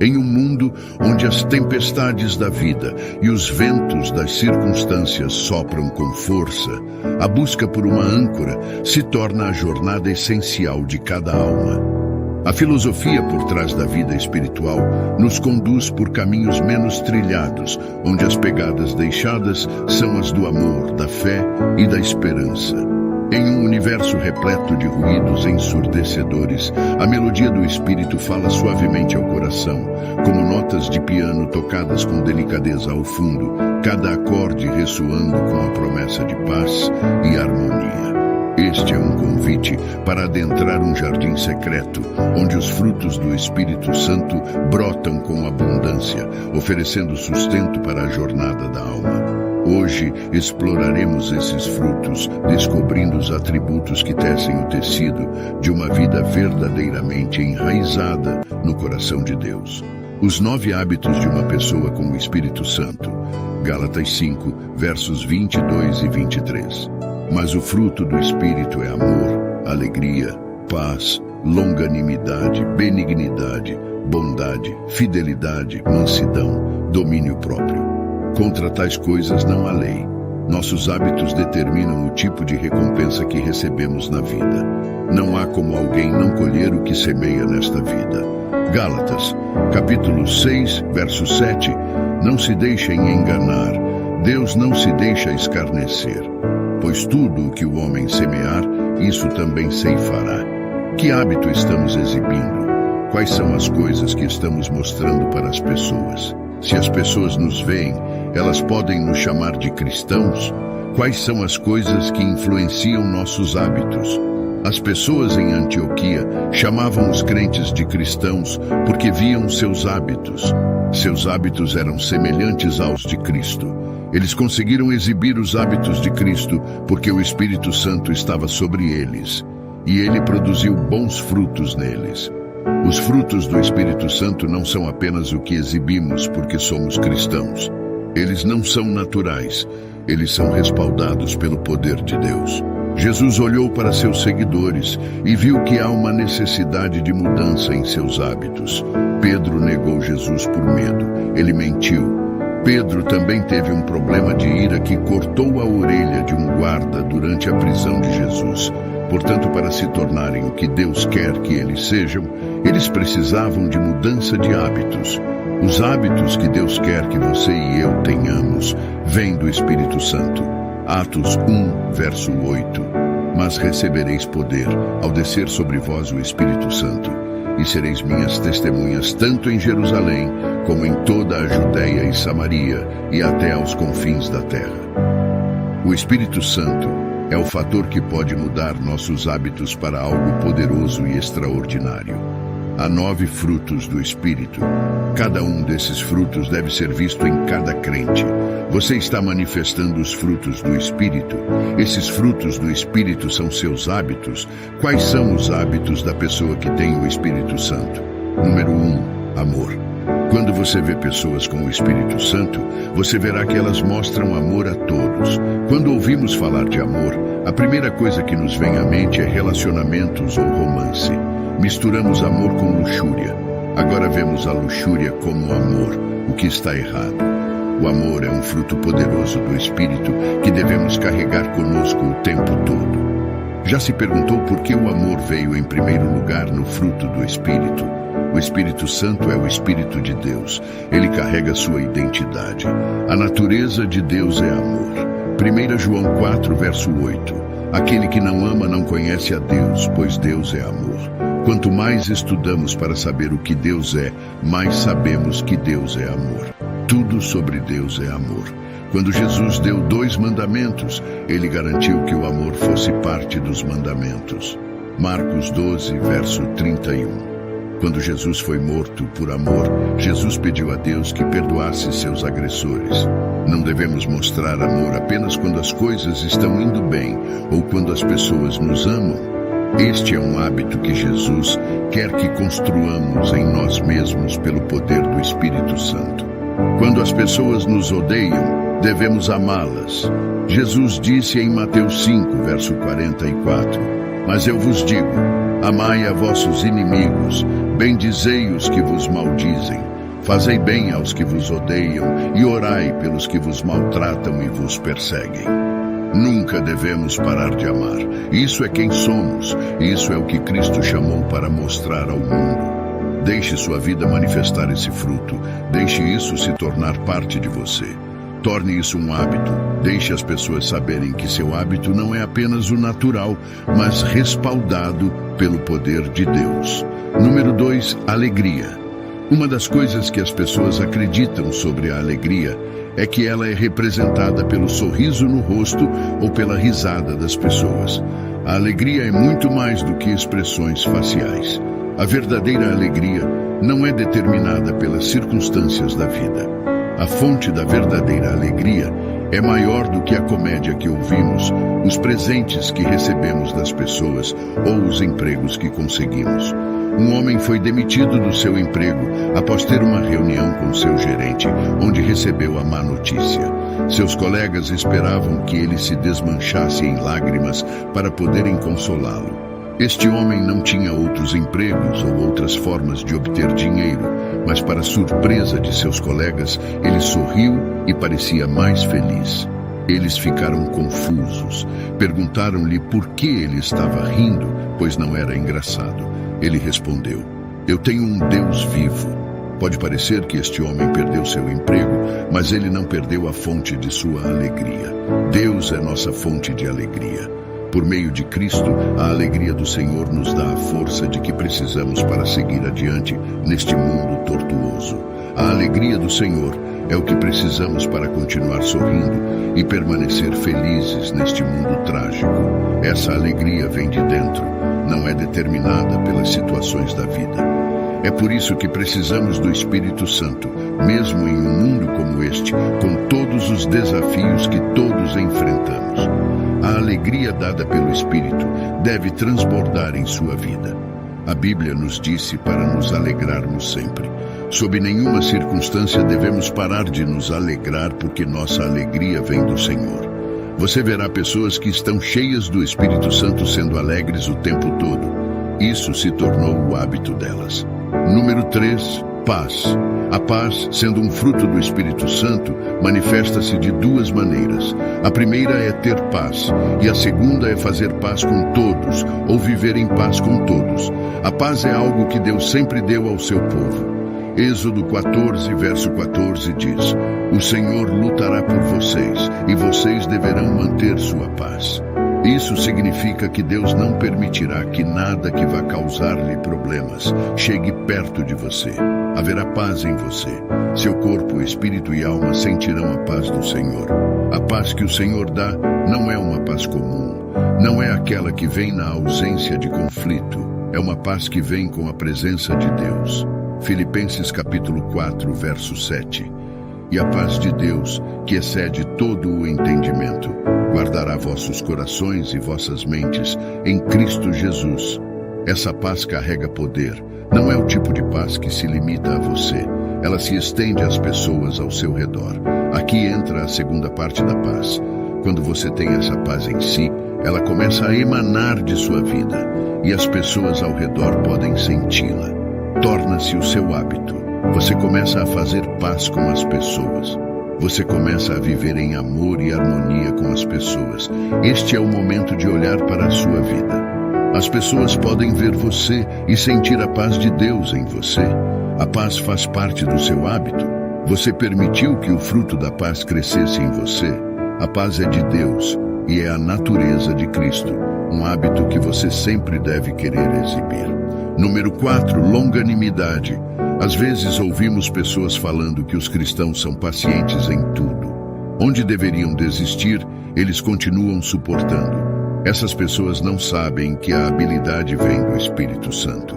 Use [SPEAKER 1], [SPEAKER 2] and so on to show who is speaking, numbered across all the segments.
[SPEAKER 1] Em um mundo onde as tempestades da vida e os ventos das circunstâncias sopram com força, a busca por uma âncora se torna a jornada essencial de cada alma. A filosofia por trás da vida espiritual nos conduz por caminhos menos trilhados, onde as pegadas deixadas são as do amor, da fé e da esperança. Em um universo repleto de ruídos ensurdecedores, a melodia do Espírito fala suavemente ao coração, como notas de piano tocadas com delicadeza ao fundo, cada acorde ressoando com a promessa de paz e harmonia. Este é um convite para adentrar um jardim secreto, onde os frutos do Espírito Santo brotam com abundância, oferecendo sustento para a jornada da alma. Hoje exploraremos esses frutos, descobrindo os atributos que tecem o tecido de uma vida verdadeiramente enraizada no coração de Deus. Os 9 hábitos de uma pessoa com o Espírito Santo. Gálatas 5, versos 22 e 23. Mas o fruto do Espírito é amor, alegria, paz, longanimidade, benignidade, bondade, fidelidade, mansidão, domínio próprio. Contra tais coisas não há lei. Nossos hábitos determinam o tipo de recompensa que recebemos na vida. Não há como alguém não colher o que semeia nesta vida. Gálatas, capítulo 6, verso 7. Não se deixem enganar. Deus não se deixa escarnecer. Pois tudo o que o homem semear, isso também ceifará. Que hábito estamos exibindo? Quais são as coisas que estamos mostrando para as pessoas? Se as pessoas nos veem, elas podem nos chamar de cristãos? Quais são as coisas que influenciam nossos hábitos? As pessoas em Antioquia chamavam os crentes de cristãos porque viam seus hábitos. Seus hábitos eram semelhantes aos de Cristo. Eles conseguiram exibir os hábitos de Cristo porque o Espírito Santo estava sobre eles, e ele produziu bons frutos neles. Os frutos do Espírito Santo não são apenas o que exibimos porque somos cristãos. Eles não são naturais, eles são respaldados pelo poder de Deus. Jesus olhou para seus seguidores e viu que há uma necessidade de mudança em seus hábitos. Pedro negou Jesus por medo, ele mentiu. Pedro também teve um problema de ira que cortou a orelha de um guarda durante a prisão de Jesus. Portanto, para se tornarem o que Deus quer que eles sejam, eles precisavam de mudança de hábitos. Os hábitos que Deus quer que você e eu tenhamos vêm do Espírito Santo. Atos 1, verso 8. Mas recebereis poder ao descer sobre vós o Espírito Santo, e sereis minhas testemunhas tanto em Jerusalém, como em toda a Judéia e Samaria, e até aos confins da terra. O Espírito Santo é o fator que pode mudar nossos hábitos para algo poderoso e extraordinário. Há 9 frutos do Espírito. Cada um desses frutos deve ser visto em cada crente. Você está manifestando os frutos do Espírito. Esses frutos do Espírito são seus hábitos. Quais são os hábitos da pessoa que tem o Espírito Santo? Número 1, amor. Quando você vê pessoas com o Espírito Santo, você verá que elas mostram amor a todos. Quando ouvimos falar de amor, a primeira coisa que nos vem à mente é relacionamentos ou romance. Misturamos amor com luxúria. Agora vemos a luxúria como amor, o que está errado. O amor é um fruto poderoso do Espírito que devemos carregar conosco o tempo todo. Já se perguntou por que o amor veio em primeiro lugar no fruto do Espírito? O Espírito Santo é o Espírito de Deus. Ele carrega sua identidade. A natureza de Deus é amor. 1 João 4, verso 8. Aquele que não ama não conhece a Deus, pois Deus é amor. Quanto mais estudamos para saber o que Deus é, mais sabemos que Deus é amor. Tudo sobre Deus é amor. Quando Jesus deu 2 mandamentos, ele garantiu que o amor fosse parte dos mandamentos. Marcos 12, verso 31. Quando Jesus foi morto por amor, Jesus pediu a Deus que perdoasse seus agressores. Não devemos mostrar amor apenas quando as coisas estão indo bem ou quando as pessoas nos amam. Este é um hábito que Jesus quer que construamos em nós mesmos pelo poder do Espírito Santo. Quando as pessoas nos odeiam, devemos amá-las. Jesus disse em Mateus 5, verso 44, Mas eu vos digo, amai a vossos inimigos, Bendizei os que vos maldizem, fazei bem aos que vos odeiam e orai pelos que vos maltratam e vos perseguem. Nunca devemos parar de amar. Isso é quem somos, e isso é o que Cristo chamou para mostrar ao mundo. Deixe sua vida manifestar esse fruto, deixe isso se tornar parte de você. Torne isso um hábito, deixe as pessoas saberem que seu hábito não é apenas o natural, mas respaldado pelo poder de Deus. Número 2, alegria. Uma das coisas que as pessoas acreditam sobre a alegria é que ela é representada pelo sorriso no rosto ou pela risada das pessoas. A alegria é muito mais do que expressões faciais. A verdadeira alegria não é determinada pelas circunstâncias da vida. A fonte da verdadeira alegria é maior do que a comédia que ouvimos, os presentes que recebemos das pessoas ou os empregos que conseguimos. Um homem foi demitido do seu emprego após ter uma reunião com seu gerente, onde recebeu a má notícia. Seus colegas esperavam que ele se desmanchasse em lágrimas para poderem consolá-lo. Este homem não tinha outros empregos ou outras formas de obter dinheiro, mas para surpresa de seus colegas, ele sorriu e parecia mais feliz. Eles ficaram confusos. Perguntaram-lhe por que ele estava rindo, pois não era engraçado. Ele respondeu: "Eu tenho um Deus vivo." Pode parecer que este homem perdeu seu emprego, mas ele não perdeu a fonte de sua alegria. Deus é nossa fonte de alegria. Por meio de Cristo, a alegria do Senhor nos dá a força de que precisamos para seguir adiante neste mundo tortuoso. A alegria do Senhor é o que precisamos para continuar sorrindo e permanecer felizes neste mundo trágico. Essa alegria vem de dentro, não é determinada pelas situações da vida. É por isso que precisamos do Espírito Santo, mesmo em um mundo como este, com todos os desafios que todos enfrentamos. A alegria dada pelo Espírito deve transbordar em sua vida. A Bíblia nos disse para nos alegrarmos sempre. Sob nenhuma circunstância devemos parar de nos alegrar, porque nossa alegria vem do Senhor. Você verá pessoas que estão cheias do Espírito Santo sendo alegres o tempo todo. Isso se tornou o hábito delas. Número 3, paz. A paz, sendo um fruto do Espírito Santo, manifesta-se de duas maneiras. A primeira é ter paz, e a segunda é fazer paz com todos, ou viver em paz com todos. A paz é algo que Deus sempre deu ao seu povo. Êxodo 14, verso 14 diz: "O Senhor lutará por vocês, e vocês deverão manter sua paz." Isso significa que Deus não permitirá que nada que vá causar-lhe problemas chegue perto de você. Haverá paz em você. Seu corpo, espírito e alma sentirão a paz do Senhor. A paz que o Senhor dá não é uma paz comum. Não é aquela que vem na ausência de conflito. É uma paz que vem com a presença de Deus. Filipenses capítulo 4, verso 7. E a paz de Deus, que excede todo o entendimento, guardará vossos corações e vossas mentes em Cristo Jesus. Essa paz carrega poder. Não é o tipo de paz que se limita a você. Ela se estende às pessoas ao seu redor. Aqui entra a segunda parte da paz. Quando você tem essa paz em si, ela começa a emanar de sua vida, e as pessoas ao redor podem senti-la. Torna-se o seu hábito. Você começa a fazer paz com as pessoas. Você começa a viver em amor e harmonia com as pessoas. Este é o momento de olhar para a sua vida. As pessoas podem ver você e sentir a paz de Deus em você. A paz faz parte do seu hábito. Você permitiu que o fruto da paz crescesse em você. A paz é de Deus e é a natureza de Cristo, um hábito que você sempre deve querer exibir. Número 4, longanimidade. Às vezes ouvimos pessoas falando que os cristãos são pacientes em tudo. Onde deveriam desistir, eles continuam suportando. Essas pessoas não sabem que a habilidade vem do Espírito Santo.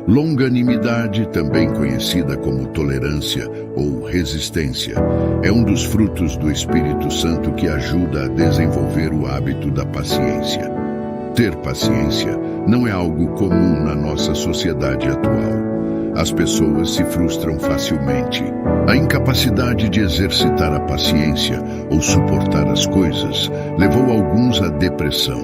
[SPEAKER 1] Longanimidade, também conhecida como tolerância ou resistência, é um dos frutos do Espírito Santo que ajuda a desenvolver o hábito da paciência. Ter paciência não é algo comum na nossa sociedade atual. As pessoas se frustram facilmente. A incapacidade de exercitar a paciência ou suportar as coisas levou alguns à depressão.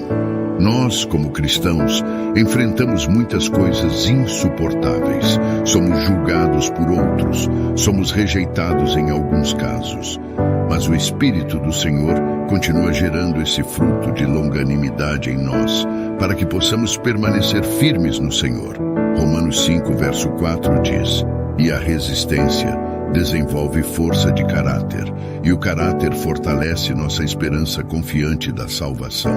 [SPEAKER 1] Nós, como cristãos, enfrentamos muitas coisas insuportáveis. Somos julgados por outros, somos rejeitados em alguns casos. Mas o Espírito do Senhor continua gerando esse fruto de longanimidade em nós, para que possamos permanecer firmes no Senhor. Romanos 5, verso 4 diz: "E a resistência desenvolve força de caráter, e o caráter fortalece nossa esperança confiante da salvação."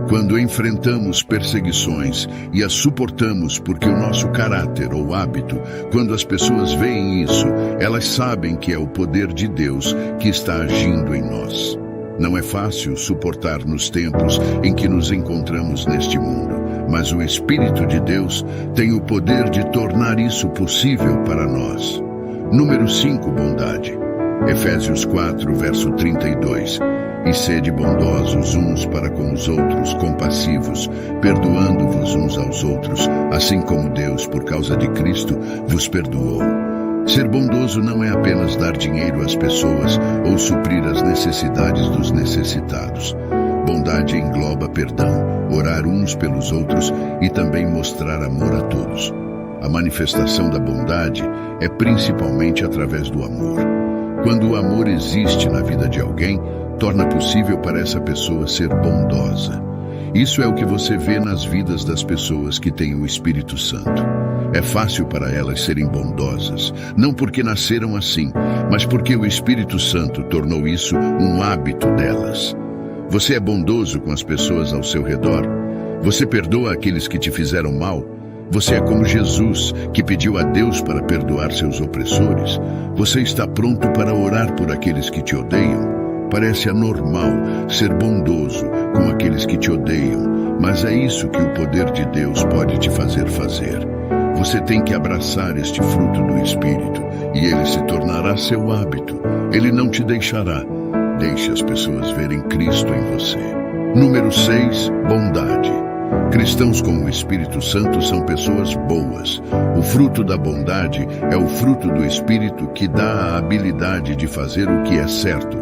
[SPEAKER 1] Quando enfrentamos perseguições e as suportamos porque o nosso caráter ou hábito, quando as pessoas veem isso, elas sabem que é o poder de Deus que está agindo em nós. Não é fácil suportar nos tempos em que nos encontramos neste mundo, mas o Espírito de Deus tem o poder de tornar isso possível para nós. Número 5, bondade. Efésios 4, verso 32. "E sede bondosos uns para com os outros, compassivos, perdoando-vos uns aos outros, assim como Deus, por causa de Cristo, vos perdoou." Ser bondoso não é apenas dar dinheiro às pessoas ou suprir as necessidades dos necessitados. Bondade engloba perdão, orar uns pelos outros e também mostrar amor a todos. A manifestação da bondade é principalmente através do amor. Quando o amor existe na vida de alguém, torna possível para essa pessoa ser bondosa. Isso é o que você vê nas vidas das pessoas que têm o Espírito Santo. É fácil para elas serem bondosas, não porque nasceram assim, mas porque o Espírito Santo tornou isso um hábito delas. Você é bondoso com as pessoas ao seu redor? Você perdoa aqueles que te fizeram mal? Você é como Jesus, que pediu a Deus para perdoar seus opressores? Você está pronto para orar por aqueles que te odeiam? Parece anormal ser bondoso com aqueles que te odeiam, mas é isso que o poder de Deus pode te fazer fazer. Você tem que abraçar este fruto do Espírito e ele se tornará seu hábito. Ele não te deixará. Deixe as pessoas verem Cristo em você. Número 6, bondade. Cristãos com o Espírito Santo são pessoas boas. O fruto da bondade é o fruto do Espírito que dá a habilidade de fazer o que é certo.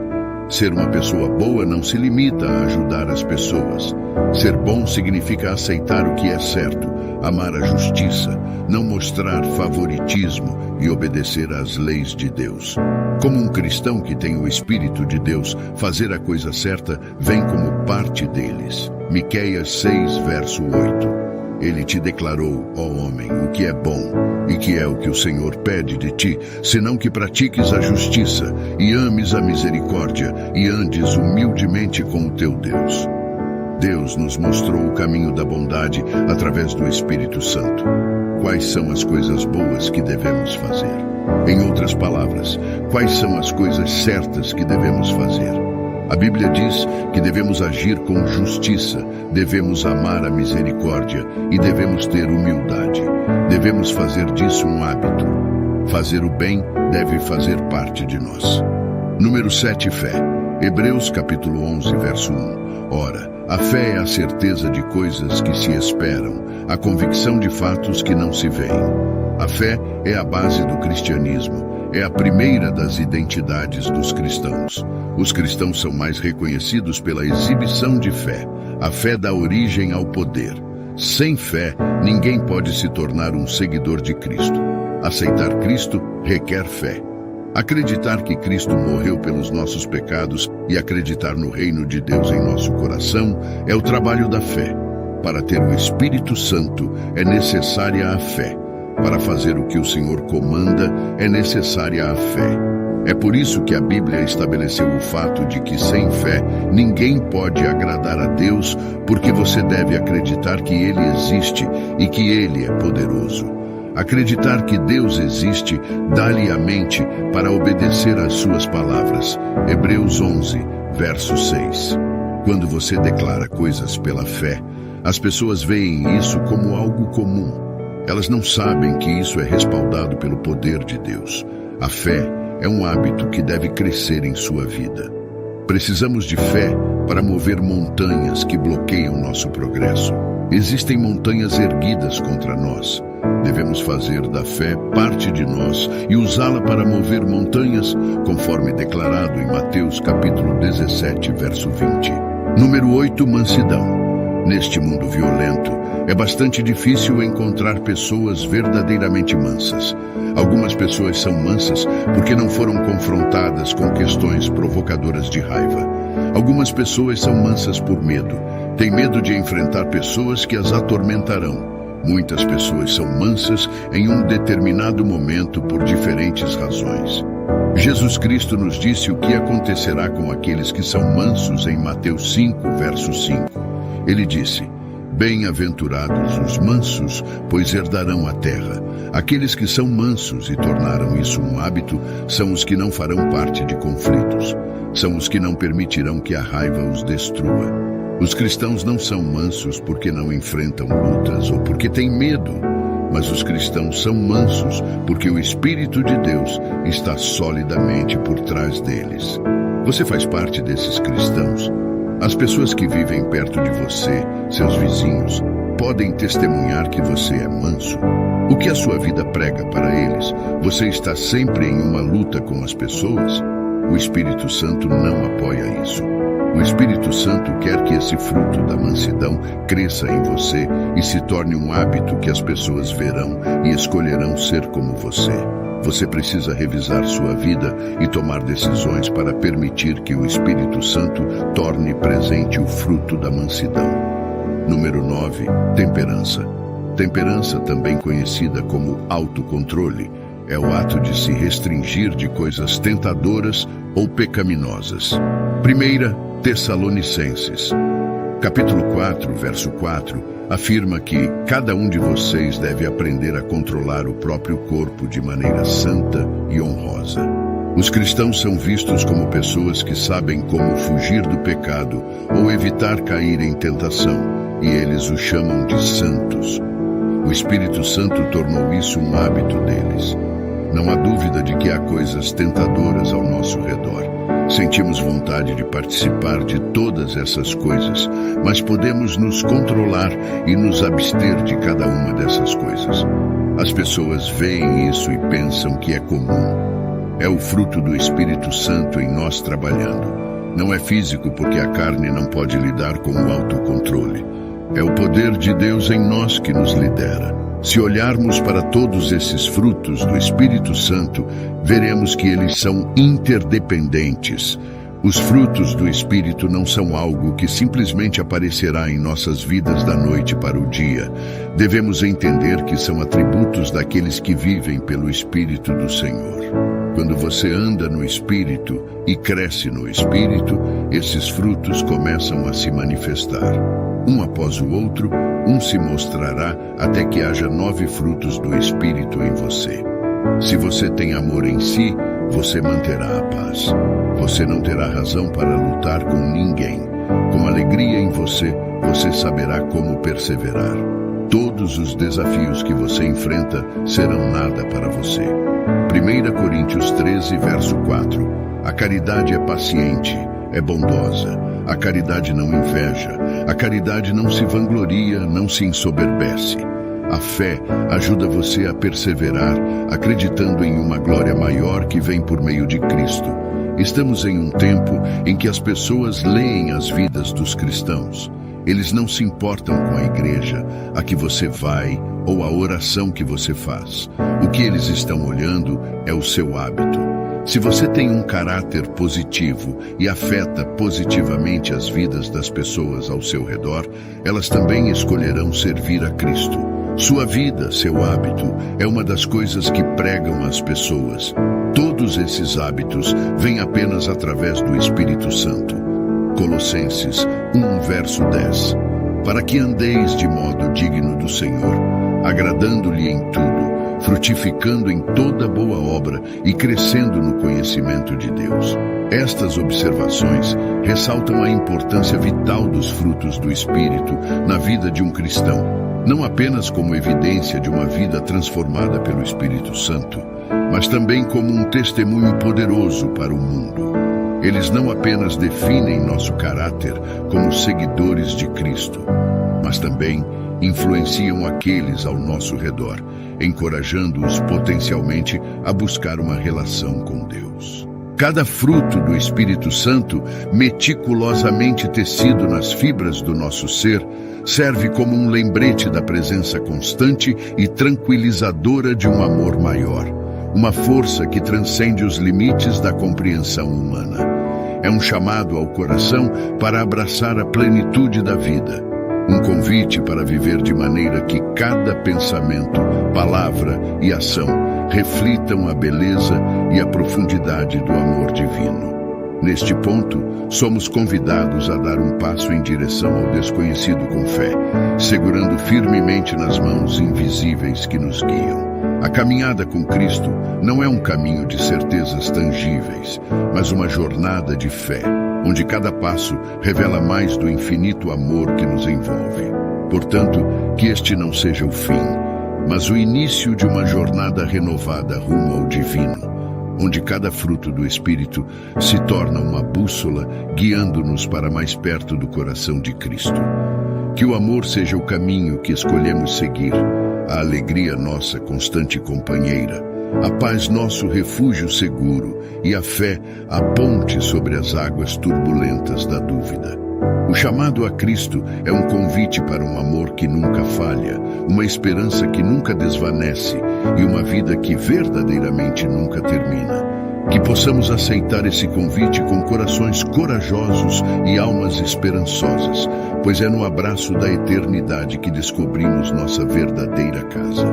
[SPEAKER 1] Ser uma pessoa boa não se limita a ajudar as pessoas. Ser bom significa aceitar o que é certo, amar a justiça, não mostrar favoritismo e obedecer às leis de Deus. Como um cristão que tem o Espírito de Deus, fazer a coisa certa vem como parte deles. Miqueias 6, verso 8. Ele te declarou, ó homem, o que é bom, e que é o que o Senhor pede de ti, senão que pratiques a justiça, e ames a misericórdia, e andes humildemente com o teu Deus. Deus nos mostrou o caminho da bondade através do Espírito Santo. Quais são as coisas boas que devemos fazer? Em outras palavras, quais são as coisas certas que devemos fazer? A Bíblia diz que devemos agir com justiça, devemos amar a misericórdia e devemos ter humildade. Devemos fazer disso um hábito. Fazer o bem deve fazer parte de nós. Número 7, fé. Hebreus capítulo 11, verso 1. Ora, a fé é a certeza de coisas que se esperam, a convicção de fatos que não se veem. A fé é a base do cristianismo. É a primeira das identidades dos cristãos. Os cristãos são mais reconhecidos pela exibição de fé. A fé dá origem ao poder. Sem fé, ninguém pode se tornar um seguidor de Cristo. Aceitar Cristo requer fé. Acreditar que Cristo morreu pelos nossos pecados e acreditar no reino de Deus em nosso coração é o trabalho da fé. Para ter o Espírito Santo é necessária a fé. Para fazer o que o Senhor comanda, é necessária a fé. É por isso que a Bíblia estabeleceu o fato de que sem fé ninguém pode agradar a Deus, porque você deve acreditar que Ele existe e que Ele é poderoso. Acreditar que Deus existe dá-lhe a mente para obedecer às suas palavras. Hebreus 11, verso 6. Quando você declara coisas pela fé, as pessoas veem isso como algo comum. Elas não sabem que isso é respaldado pelo poder de Deus. A fé é um hábito que deve crescer em sua vida. Precisamos de fé para mover montanhas que bloqueiam nosso progresso. Existem montanhas erguidas contra nós. Devemos fazer da fé parte de nós e usá-la para mover montanhas, conforme declarado em Mateus capítulo 17, verso 20. Número 8, mansidão. Neste mundo violento, é bastante difícil encontrar pessoas verdadeiramente mansas. Algumas pessoas são mansas porque não foram confrontadas com questões provocadoras de raiva. Algumas pessoas são mansas por medo. Têm medo de enfrentar pessoas que as atormentarão. Muitas pessoas são mansas em um determinado momento por diferentes razões. Jesus Cristo nos disse o que acontecerá com aqueles que são mansos em Mateus 5, verso 5. Ele disse: Bem-aventurados os mansos, pois herdarão a terra. Aqueles que são mansos e tornaram isso um hábito são os que não farão parte de conflitos. São os que não permitirão que a raiva os destrua. Os cristãos não são mansos porque não enfrentam lutas ou porque têm medo, mas os cristãos são mansos porque o Espírito de Deus está solidamente por trás deles. Você faz parte desses cristãos? As pessoas que vivem perto de você, seus vizinhos, podem testemunhar que você é manso. O que a sua vida prega para eles? Você está sempre em uma luta com as pessoas? O Espírito Santo não apoia isso. O Espírito Santo quer que esse fruto da mansidão cresça em você e se torne um hábito que as pessoas verão e escolherão ser como você. Você precisa revisar sua vida e tomar decisões para permitir que o Espírito Santo torne presente o fruto da mansidão. Número 9. Temperança. Temperança, também conhecida como autocontrole, é o ato de se restringir de coisas tentadoras ou pecaminosas. 1 Tessalonicenses, capítulo 4, verso 4, afirma que cada um de vocês deve aprender a controlar o próprio corpo de maneira santa e honrosa. Os cristãos são vistos como pessoas que sabem como fugir do pecado ou evitar cair em tentação, e eles o chamam de santos. O Espírito Santo tornou isso um hábito deles. Não há dúvida de que há coisas tentadoras ao nosso redor. Sentimos vontade de participar de todas essas coisas, mas podemos nos controlar e nos abster de cada uma dessas coisas. As pessoas veem isso e pensam que é comum. É o fruto do Espírito Santo em nós trabalhando. Não é físico porque a carne não pode lidar com o autocontrole. É o poder de Deus em nós que nos lidera. Se olharmos para todos esses frutos do Espírito Santo, veremos que eles são interdependentes. Os frutos do Espírito não são algo que simplesmente aparecerá em nossas vidas da noite para o dia. Devemos entender que são atributos daqueles que vivem pelo Espírito do Senhor. Quando você anda no Espírito e cresce no Espírito, esses frutos começam a se manifestar. Um após o outro, um se mostrará até que haja 9 frutos do Espírito em você. Se você tem amor em si, você manterá a paz. Você não terá razão para lutar com ninguém. Com alegria em você, você saberá como perseverar. Todos os desafios que você enfrenta serão nada para você. 1 Coríntios 13, verso 4. A caridade é paciente, é bondosa. A caridade não inveja. A caridade não se vangloria, não se ensoberbece. A fé ajuda você a perseverar, acreditando em uma glória maior que vem por meio de Cristo. Estamos em um tempo em que as pessoas leem as vidas dos cristãos. Eles não se importam com a igreja a que você vai ou a oração que você faz. O que eles estão olhando é o seu hábito. Se você tem um caráter positivo e afeta positivamente as vidas das pessoas ao seu redor, elas também escolherão servir a Cristo. Sua vida, seu hábito, é uma das coisas que pregam as pessoas. Todos esses hábitos vêm apenas através do Espírito Santo. Colossenses 1, verso 10. Para que andeis de modo digno do Senhor, agradando-lhe em tudo, frutificando em toda boa obra e crescendo no conhecimento de Deus. Estas observações ressaltam a importância vital dos frutos do Espírito na vida de um cristão, não apenas como evidência de uma vida transformada pelo Espírito Santo, mas também como um testemunho poderoso para o mundo. Eles não apenas definem nosso caráter como seguidores de Cristo, mas também influenciam aqueles ao nosso redor, encorajando-os potencialmente a buscar uma relação com Deus. Cada fruto do Espírito Santo, meticulosamente tecido nas fibras do nosso ser, serve como um lembrete da presença constante e tranquilizadora de um amor maior, uma força que transcende os limites da compreensão humana. É um chamado ao coração para abraçar a plenitude da vida, um convite para viver de maneira que cada pensamento, palavra e ação reflitam a beleza e a profundidade do amor divino. Neste ponto, somos convidados a dar um passo em direção ao desconhecido com fé, segurando firmemente nas mãos invisíveis que nos guiam. A caminhada com Cristo não é um caminho de certezas tangíveis, mas uma jornada de fé, onde cada passo revela mais do infinito amor que nos envolve. Portanto, que este não seja o fim, mas o início de uma jornada renovada rumo ao divino, onde cada fruto do Espírito se torna uma bússola, guiando-nos para mais perto do coração de Cristo. Que o amor seja o caminho que escolhemos seguir, a alegria nossa constante companheira, a paz nosso refúgio seguro e a fé a ponte sobre as águas turbulentas da dúvida. O chamado a Cristo é um convite para um amor que nunca falha, uma esperança que nunca desvanece e uma vida que verdadeiramente nunca termina. Que possamos aceitar esse convite com corações corajosos e almas esperançosas, pois é no abraço da eternidade que descobrimos nossa verdadeira casa.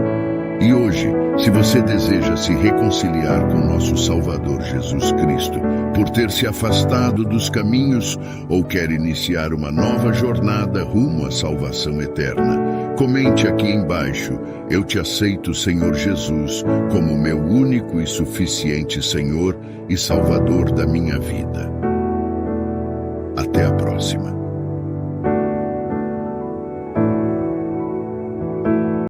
[SPEAKER 1] E hoje, se você deseja se reconciliar com nosso Salvador Jesus Cristo, por ter se afastado dos caminhos ou quer iniciar uma nova jornada rumo à salvação eterna, comente aqui embaixo: eu te aceito, Senhor Jesus, como meu único e suficiente Senhor e Salvador da minha vida. Até a próxima.